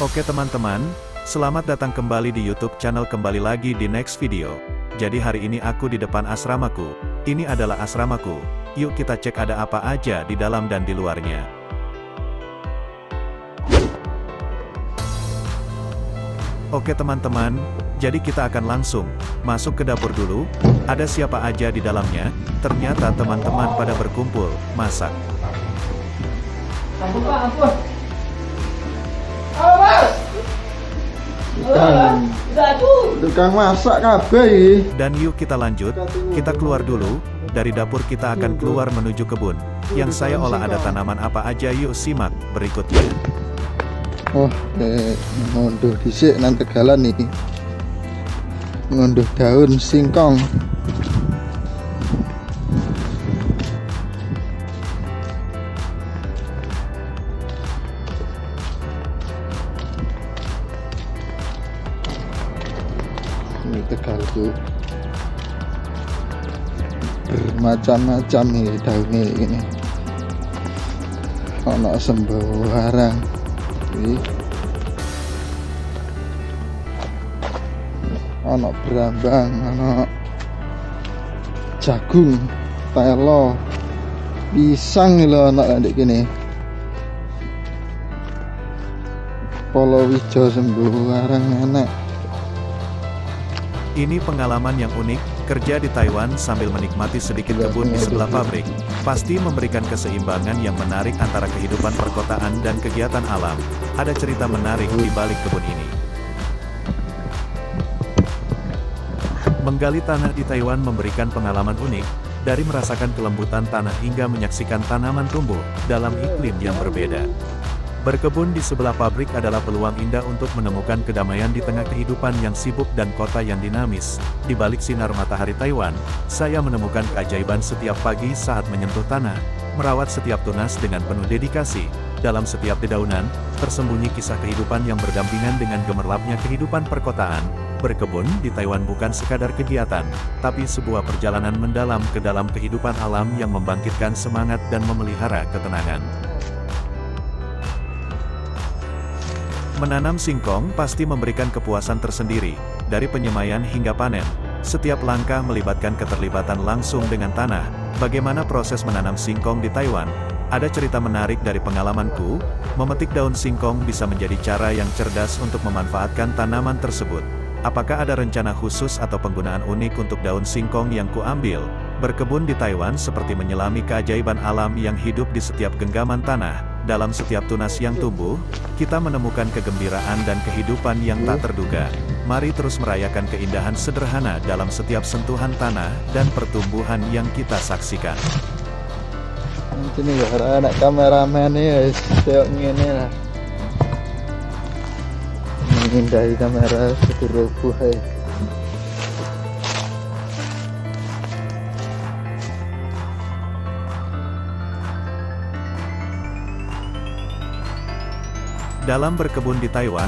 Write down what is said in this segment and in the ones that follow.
Oke teman-teman, selamat datang kembali di YouTube channel, kembali lagi di next video. Jadi hari ini aku di depan asramaku. Ini adalah asramaku. Yuk kita cek ada apa aja di dalam dan di luarnya. Oke teman-teman, jadi kita akan langsung masuk ke dapur dulu. Ada siapa aja di dalamnya? Ternyata teman-teman pada berkumpul masak. Ampun Pak, ampun. Halo Mas. Tukang masak kabeh. Dan yuk kita lanjut, kita keluar dulu. Dari dapur kita akan keluar menuju kebun. Yang saya olah ada tanaman apa aja, yuk simak berikutnya. Oh, ngunduh dhisik nang Tegalan iki. Ngunduh daun singkong. Ini Tegalku. Bermacam-macam nih daunnya ini. Ono sembarang. Ono berambang, ono jagung, telo, pisang lho ono ndek kene. Palawija sembarang enek. Ini pengalaman yang unik, kerja di Taiwan sambil menikmati sedikit kebun di sebelah pabrik. Pasti memberikan keseimbangan yang menarik antara kehidupan perkotaan dan kegiatan alam. Ada cerita menarik di balik kebun ini. Menggali tanah di Taiwan memberikan pengalaman unik, dari merasakan kelembutan tanah hingga menyaksikan tanaman tumbuh dalam iklim yang berbeda. Berkebun di sebelah pabrik adalah peluang indah untuk menemukan kedamaian di tengah kehidupan yang sibuk dan kota yang dinamis. Di balik sinar matahari Taiwan, saya menemukan keajaiban setiap pagi saat menyentuh tanah, merawat setiap tunas dengan penuh dedikasi. Dalam setiap dedaunan, tersembunyi kisah kehidupan yang berdampingan dengan gemerlapnya kehidupan perkotaan. Berkebun di Taiwan bukan sekadar kegiatan, tapi sebuah perjalanan mendalam ke dalam kehidupan alam yang membangkitkan semangat dan memelihara ketenangan. Menanam singkong pasti memberikan kepuasan tersendiri, dari penyemaian hingga panen. Setiap langkah melibatkan keterlibatan langsung dengan tanah. Bagaimana proses menanam singkong di Taiwan? Ada cerita menarik dari pengalamanku, memetik daun singkong bisa menjadi cara yang cerdas untuk memanfaatkan tanaman tersebut. Apakah ada rencana khusus atau penggunaan unik untuk daun singkong yang kuambil? Berkebun di Taiwan seperti menyelami keajaiban alam yang hidup di setiap genggaman tanah. Dalam setiap tunas yang tumbuh, kita menemukan kegembiraan dan kehidupan yang tak terduga. Mari terus merayakan keindahan sederhana dalam setiap sentuhan tanah dan pertumbuhan yang kita saksikan. Ini ya anak kameramen ya, kayak ngene lah. Menghindari kamera seterupuh hai. Dalam berkebun di Taiwan,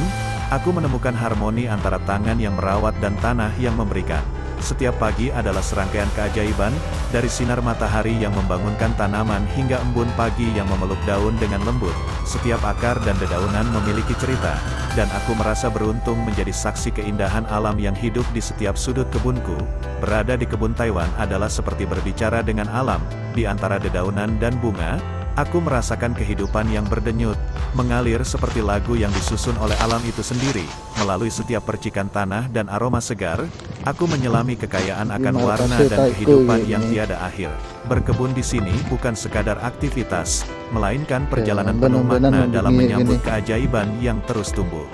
aku menemukan harmoni antara tangan yang merawat dan tanah yang memberikan. Setiap pagi adalah serangkaian keajaiban, dari sinar matahari yang membangunkan tanaman hingga embun pagi yang memeluk daun dengan lembut. Setiap akar dan dedaunan memiliki cerita, dan aku merasa beruntung menjadi saksi keindahan alam yang hidup di setiap sudut kebunku. Berada di kebun Taiwan adalah seperti berbicara dengan alam, di antara dedaunan dan bunga. Aku merasakan kehidupan yang berdenyut, mengalir seperti lagu yang disusun oleh alam itu sendiri. Melalui setiap percikan tanah dan aroma segar, aku menyelami kekayaan akan warna dan kehidupan yang tiada akhir. Berkebun di sini bukan sekadar aktivitas, melainkan perjalanan penuh makna dalam menyambut keajaiban yang terus tumbuh.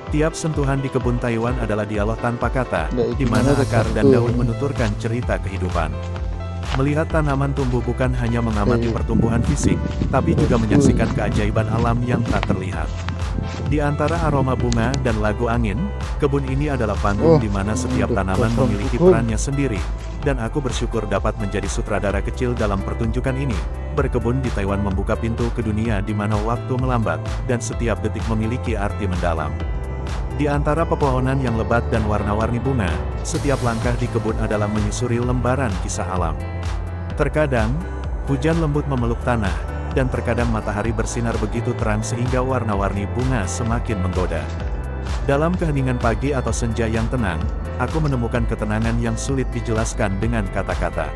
Tiap sentuhan di kebun Taiwan adalah dialog tanpa kata, di mana akar dan daun menuturkan cerita kehidupan. Melihat tanaman tumbuh bukan hanya mengamati pertumbuhan fisik, tapi juga menyaksikan keajaiban alam yang tak terlihat. Di antara aroma bunga dan lagu angin, kebun ini adalah panggung di mana setiap tanaman memiliki perannya sendiri, dan aku bersyukur dapat menjadi sutradara kecil dalam pertunjukan ini. Berkebun di Taiwan membuka pintu ke dunia di mana waktu melambat, dan setiap detik memiliki arti mendalam. Di antara pepohonan yang lebat dan warna-warni bunga, setiap langkah di kebun adalah menyusuri lembaran kisah alam. Terkadang, hujan lembut memeluk tanah, dan terkadang matahari bersinar begitu terang sehingga warna-warni bunga semakin menggoda. Dalam keheningan pagi atau senja yang tenang, aku menemukan ketenangan yang sulit dijelaskan dengan kata-kata.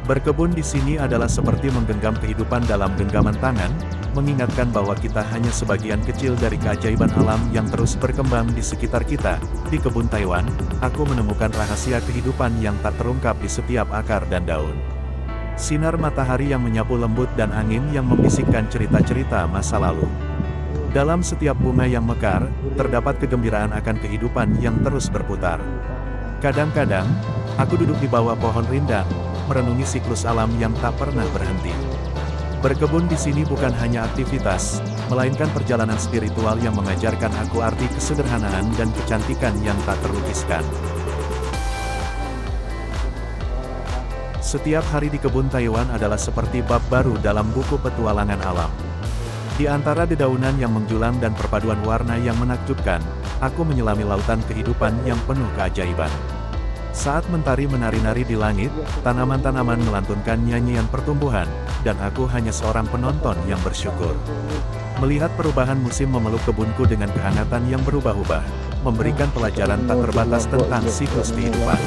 Berkebun di sini adalah seperti menggenggam kehidupan dalam genggaman tangan, mengingatkan bahwa kita hanya sebagian kecil dari keajaiban alam yang terus berkembang di sekitar kita. Di kebun Taiwan, aku menemukan rahasia kehidupan yang tak terungkap di setiap akar dan daun. Sinar matahari yang menyapu lembut dan angin yang membisikkan cerita-cerita masa lalu. Dalam setiap bunga yang mekar, terdapat kegembiraan akan kehidupan yang terus berputar. Kadang-kadang, aku duduk di bawah pohon rindang, merenungi siklus alam yang tak pernah berhenti. Berkebun di sini bukan hanya aktivitas, melainkan perjalanan spiritual yang mengajarkan aku arti kesederhanaan dan kecantikan yang tak terlukiskan. Setiap hari di kebun Taiwan adalah seperti bab baru dalam buku petualangan alam. Di antara dedaunan yang menjulang dan perpaduan warna yang menakjubkan, aku menyelami lautan kehidupan yang penuh keajaiban. Saat mentari menari-nari di langit, tanaman-tanaman melantunkan nyanyian pertumbuhan, dan aku hanya seorang penonton yang bersyukur. Melihat perubahan musim memeluk kebunku dengan kehangatan yang berubah-ubah, memberikan pelajaran tak terbatas tentang siklus kehidupan.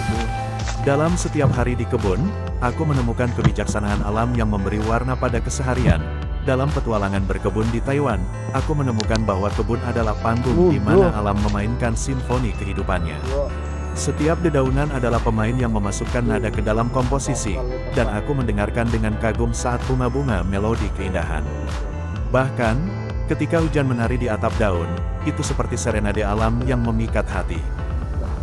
Dalam setiap hari di kebun, aku menemukan kebijaksanaan alam yang memberi warna pada keseharian. Dalam petualangan berkebun di Taiwan, aku menemukan bahwa kebun adalah panggung di mana alam memainkan simfoni kehidupannya. Setiap dedaunan adalah pemain yang memasukkan nada ke dalam komposisi, dan aku mendengarkan dengan kagum saat bunga-bunga melodi keindahan. Bahkan, ketika hujan menari di atap daun, itu seperti serenade alam yang memikat hati.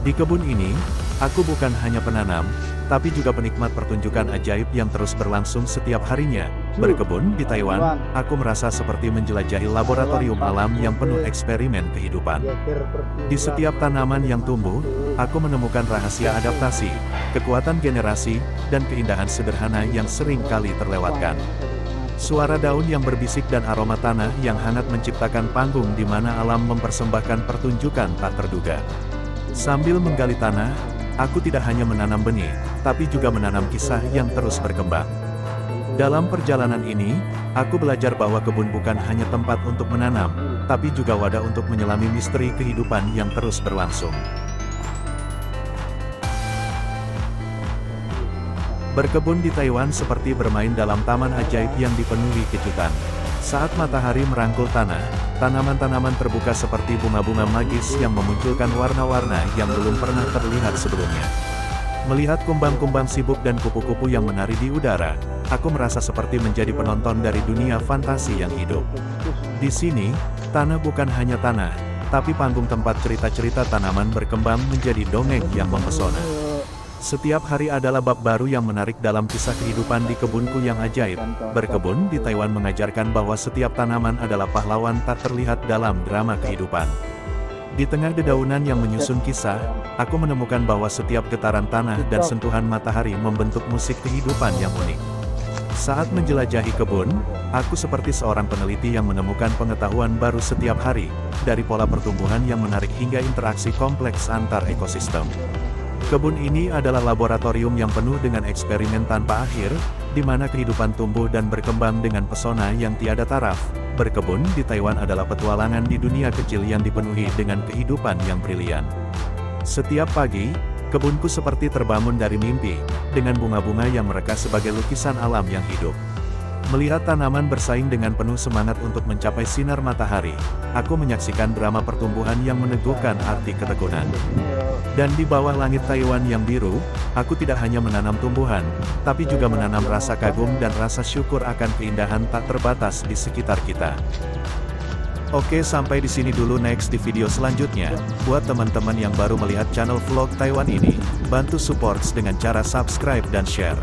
Di kebun ini, aku bukan hanya penanam, tapi juga penikmat pertunjukan ajaib yang terus berlangsung setiap harinya. Berkebun di Taiwan, aku merasa seperti menjelajahi laboratorium alam yang penuh eksperimen kehidupan. Di setiap tanaman yang tumbuh, aku menemukan rahasia adaptasi, kekuatan generasi, dan keindahan sederhana yang sering kali terlewatkan. Suara daun yang berbisik dan aroma tanah yang hangat menciptakan panggung di mana alam mempersembahkan pertunjukan tak terduga. Sambil menggali tanah, aku tidak hanya menanam benih, tapi juga menanam kisah yang terus berkembang. Dalam perjalanan ini, aku belajar bahwa kebun bukan hanya tempat untuk menanam, tapi juga wadah untuk menyelami misteri kehidupan yang terus berlangsung. Berkebun di Taiwan seperti bermain dalam taman ajaib yang dipenuhi kejutan. Saat matahari merangkul tanah, tanaman-tanaman terbuka seperti bunga-bunga magis yang memunculkan warna-warna yang belum pernah terlihat sebelumnya. Melihat kumbang-kumbang sibuk dan kupu-kupu yang menari di udara, aku merasa seperti menjadi penonton dari dunia fantasi yang hidup. Di sini, tanah bukan hanya tanah, tapi panggung tempat cerita-cerita tanaman berkembang menjadi dongeng yang mempesona. Setiap hari adalah bab baru yang menarik dalam kisah kehidupan di kebunku yang ajaib. Berkebun di Taiwan mengajarkan bahwa setiap tanaman adalah pahlawan tak terlihat dalam drama kehidupan. Di tengah dedaunan yang menyusun kisah, aku menemukan bahwa setiap getaran tanah dan sentuhan matahari membentuk musik kehidupan yang unik. Saat menjelajahi kebun, aku seperti seorang peneliti yang menemukan pengetahuan baru setiap hari, dari pola pertumbuhan yang menarik hingga interaksi kompleks antar ekosistem. Kebun ini adalah laboratorium yang penuh dengan eksperimen tanpa akhir, di mana kehidupan tumbuh dan berkembang dengan pesona yang tiada taraf. Berkebun di Taiwan adalah petualangan di dunia kecil yang dipenuhi dengan kehidupan yang brilian. Setiap pagi, kebunku seperti terbangun dari mimpi, dengan bunga-bunga yang mereka sebagai lukisan alam yang hidup. Melihat tanaman bersaing dengan penuh semangat untuk mencapai sinar matahari, aku menyaksikan drama pertumbuhan yang meneguhkan arti ketekunan. Dan di bawah langit Taiwan yang biru, aku tidak hanya menanam tumbuhan, tapi juga menanam rasa kagum dan rasa syukur akan keindahan tak terbatas di sekitar kita. Oke, sampai di sini dulu. Next di video selanjutnya. Buat teman-teman yang baru melihat channel vlog Taiwan ini, bantu support dengan cara subscribe dan share.